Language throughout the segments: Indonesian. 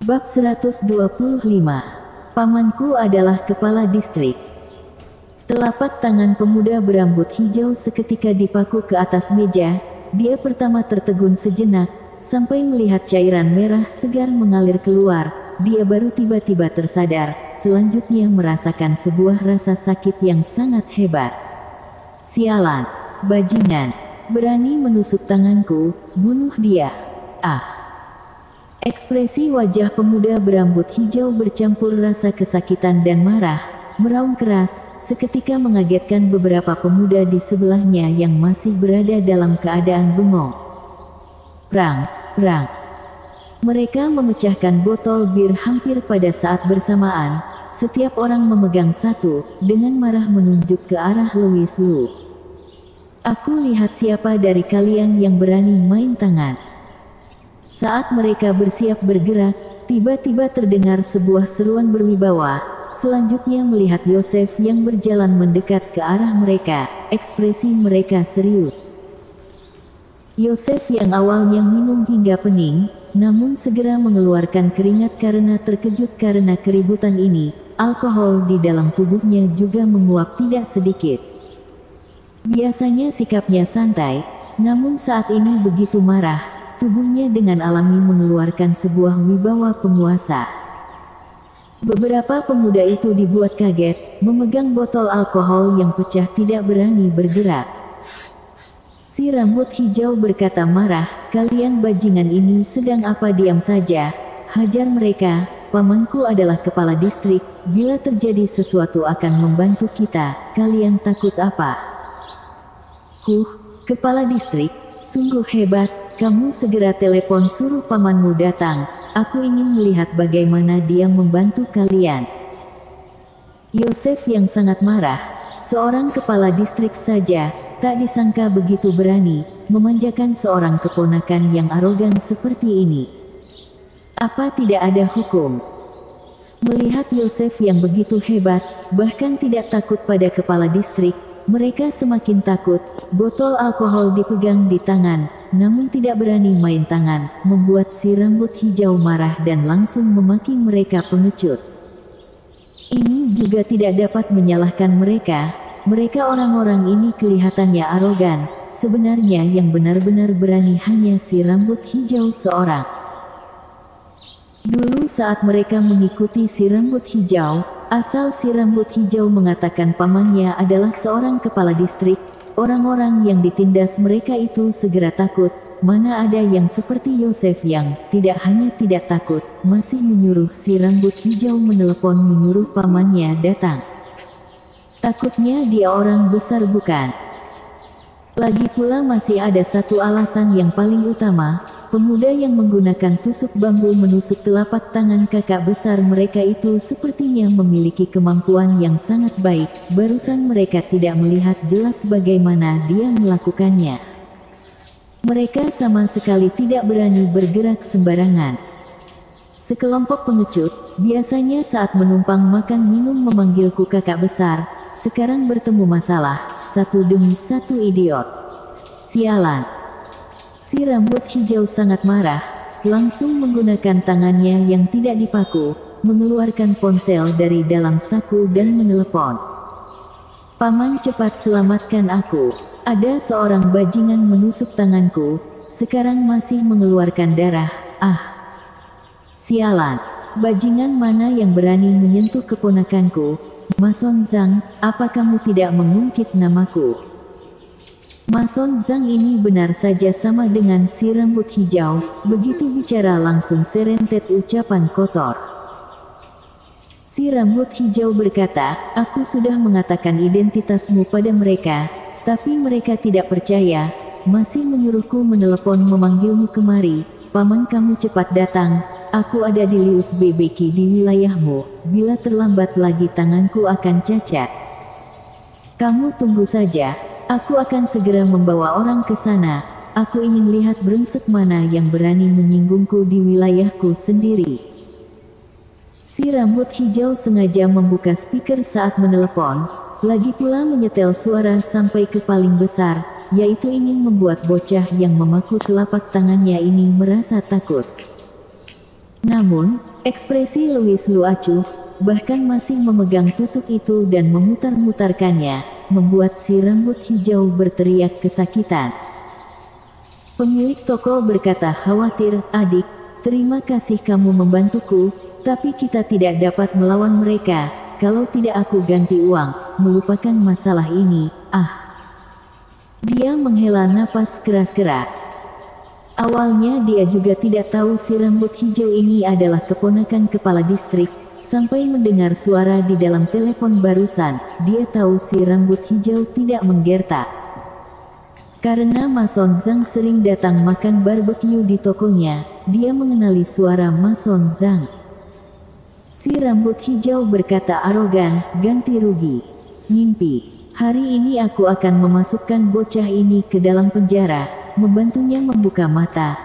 Bab 125. Pamanku adalah kepala distrik. Telapak tangan pemuda berambut hijau seketika dipaku ke atas meja. Dia pertama tertegun sejenak, sampai melihat cairan merah segar mengalir keluar. Dia baru tiba-tiba tersadar, selanjutnya merasakan sebuah rasa sakit yang sangat hebat. Sialan, bajingan, berani menusuk tanganku, bunuh dia. Ah! Ekspresi wajah pemuda berambut hijau bercampur rasa kesakitan dan marah, meraung keras, seketika mengagetkan beberapa pemuda di sebelahnya yang masih berada dalam keadaan bengong. Perang, perang. Mereka memecahkan botol bir hampir pada saat bersamaan, setiap orang memegang satu, dengan marah menunjuk ke arah Louis Lu. Aku lihat siapa dari kalian yang berani main tangan. Saat mereka bersiap bergerak, tiba-tiba terdengar sebuah seruan berwibawa. Selanjutnya melihat Yosef yang berjalan mendekat ke arah mereka, ekspresi mereka serius. Yosef yang awalnya minum hingga pening, namun segera mengeluarkan keringat karena terkejut karena keributan ini. Alkohol di dalam tubuhnya juga menguap tidak sedikit. Biasanya sikapnya santai, namun saat ini begitu marah. Tubuhnya dengan alami mengeluarkan sebuah wibawa penguasa. Beberapa pemuda itu dibuat kaget, memegang botol alkohol yang pecah tidak berani bergerak. Si rambut hijau berkata marah, "Kalian bajingan ini sedang apa? Diam saja, hajar mereka, pamanku adalah kepala distrik, bila terjadi sesuatu akan membantu kita, kalian takut apa?" Kepala distrik, sungguh hebat. Kamu segera telepon suruh pamanmu datang, aku ingin melihat bagaimana dia membantu kalian. Yosef yang sangat marah, seorang kepala distrik saja, tak disangka begitu berani, memanjakan seorang keponakan yang arogan seperti ini. Apa tidak ada hukum? Melihat Yosef yang begitu hebat, bahkan tidak takut pada kepala distrik, mereka semakin takut. Botol alkohol dipegang di tangan, namun tidak berani main tangan, membuat si rambut hijau marah dan langsung memaki mereka pengecut. Ini juga tidak dapat menyalahkan mereka. Mereka orang-orang ini kelihatannya arogan, sebenarnya yang benar-benar berani hanya si rambut hijau seorang. Dulu saat mereka mengikuti si rambut hijau, asal si rambut hijau mengatakan pamannya adalah seorang kepala distrik, orang-orang yang ditindas mereka itu segera takut. Mana ada yang seperti Yosef yang tidak hanya tidak takut, masih menyuruh si rambut hijau menelepon menyuruh pamannya datang. Takutnya dia orang besar bukan? Lagi pula masih ada satu alasan yang paling utama. Pemuda yang menggunakan tusuk bambu menusuk telapak tangan kakak besar mereka itu sepertinya memiliki kemampuan yang sangat baik. Barusan mereka tidak melihat jelas bagaimana dia melakukannya. Mereka sama sekali tidak berani bergerak sembarangan. Sekelompok pengecut, biasanya saat menumpang makan minum memanggilku kakak besar, sekarang bertemu masalah, satu demi satu idiot. Sialan. Si rambut hijau sangat marah, langsung menggunakan tangannya yang tidak dipaku, mengeluarkan ponsel dari dalam saku dan menelepon. "Paman, cepat selamatkan aku. Ada seorang bajingan menusuk tanganku, sekarang masih mengeluarkan darah. Ah! Sialan! Bajingan mana yang berani menyentuh keponakanku? Mason Zhang, apa kamu tidak mengungkit namaku?" Mason Zhang ini benar saja sama dengan si rambut hijau, begitu bicara langsung serentet ucapan kotor. Si rambut hijau berkata, "Aku sudah mengatakan identitasmu pada mereka, tapi mereka tidak percaya, masih menyuruhku menelepon memanggilmu kemari. Paman kamu cepat datang, aku ada di Lius Bebeki di wilayahmu, bila terlambat lagi tanganku akan cacat. Kamu tunggu saja. Aku akan segera membawa orang ke sana. Aku ingin lihat brengsek mana yang berani menyinggungku di wilayahku sendiri." Si rambut hijau sengaja membuka speaker saat menelepon, lagi pula menyetel suara sampai ke paling besar, yaitu ingin membuat bocah yang memaku telapak tangannya ini merasa takut. Namun, Ekspresi Louis Lu acuh, bahkan masih memegang tusuk itu dan memutar-mutarkannya, membuat si rambut hijau berteriak kesakitan. Pemilik toko berkata khawatir, "Adik, terima kasih kamu membantuku, tapi kita tidak dapat melawan mereka. Kalau tidak aku ganti uang, melupakan masalah ini." Dia menghela napas keras-keras. Awalnya dia juga tidak tahu si rambut hijau ini adalah keponakan kepala distrik. Sampai mendengar suara di dalam telepon barusan, dia tahu si rambut hijau tidak menggertak. Karena Mason Zhang sering datang makan barbeque di tokonya, dia mengenali suara Mason Zhang. Si rambut hijau berkata arogan, "Ganti rugi. Mimpi. Hari ini aku akan memasukkan bocah ini ke dalam penjara," membantunya membuka mata.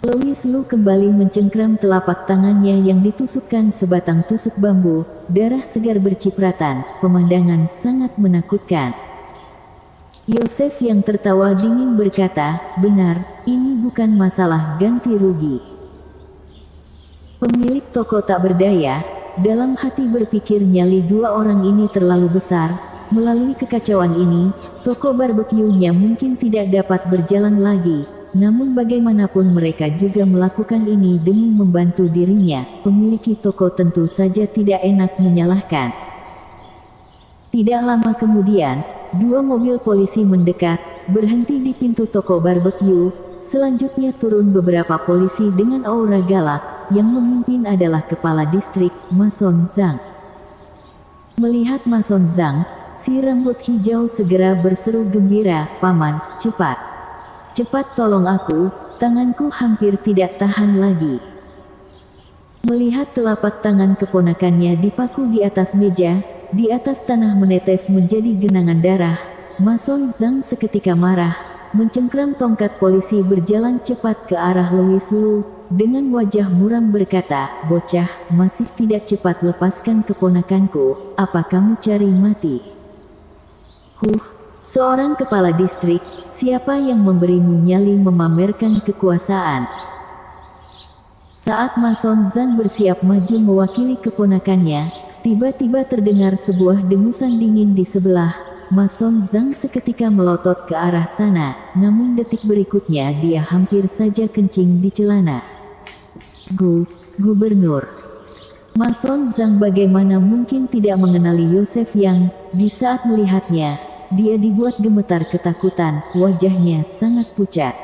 Louis Lu kembali mencengkram telapak tangannya yang ditusukkan sebatang tusuk bambu, darah segar bercipratan, pemandangan sangat menakutkan. Yosef yang tertawa dingin berkata, "Benar, ini bukan masalah ganti rugi." Pemilik toko tak berdaya, dalam hati berpikir nyali dua orang ini terlalu besar. Melalui kekacauan ini, toko barbeque-nya mungkin tidak dapat berjalan lagi. Namun bagaimanapun mereka juga melakukan ini demi membantu dirinya. Pemilik toko tentu saja tidak enak menyalahkan. Tidak lama kemudian, dua mobil polisi mendekat, berhenti di pintu toko barbeque. Selanjutnya turun beberapa polisi dengan aura galak, yang memimpin adalah kepala distrik, Mason Zhang. Melihat Mason Zhang, si rambut hijau segera berseru gembira, "Paman, cepat. Cepat tolong aku, tanganku hampir tidak tahan lagi." Melihat telapak tangan keponakannya dipaku di atas meja, di atas tanah menetes menjadi genangan darah, Mason Zhang seketika marah, mencengkram tongkat polisi berjalan cepat ke arah Louis Lu, dengan wajah muram berkata, "Bocah, masih tidak cepat lepaskan keponakanku, apa kamu cari mati?" Seorang kepala distrik, siapa yang memberimu nyali memamerkan kekuasaan? Saat Mason Zhang bersiap maju mewakili keponakannya, tiba-tiba terdengar sebuah dengusan dingin di sebelah. Mason Zhang seketika melotot ke arah sana, namun detik berikutnya dia hampir saja kencing di celana. Gubernur. Mason Zhang bagaimana mungkin tidak mengenali Yosef yang, di saat melihatnya, dia dibuat gemetar ketakutan, wajahnya sangat pucat.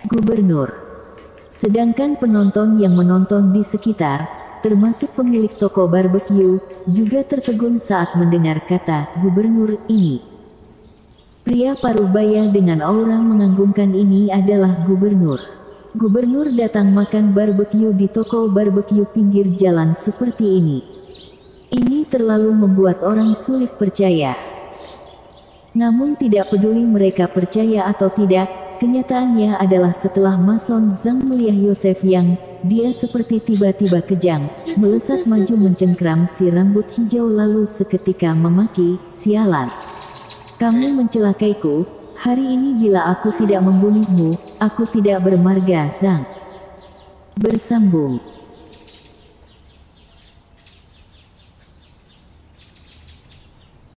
Gubernur. Sedangkan penonton yang menonton di sekitar, termasuk pemilik toko barbeque, juga tertegun saat mendengar kata gubernur ini. Pria parubaya dengan aura menganggungkan ini adalah gubernur. Gubernur datang makan barbeque di toko barbeque pinggir jalan seperti ini. Ini terlalu membuat orang sulit percaya. Namun tidak peduli mereka percaya atau tidak, kenyataannya adalah setelah Mason Zhang melihat Yosef yang, dia seperti tiba-tiba kejang, melesat maju mencengkram si rambut hijau lalu seketika memaki, "Sialan. Kamu mencelakaiku, hari ini bila aku tidak membunuhmu, aku tidak bermarga." Zhang bersambung.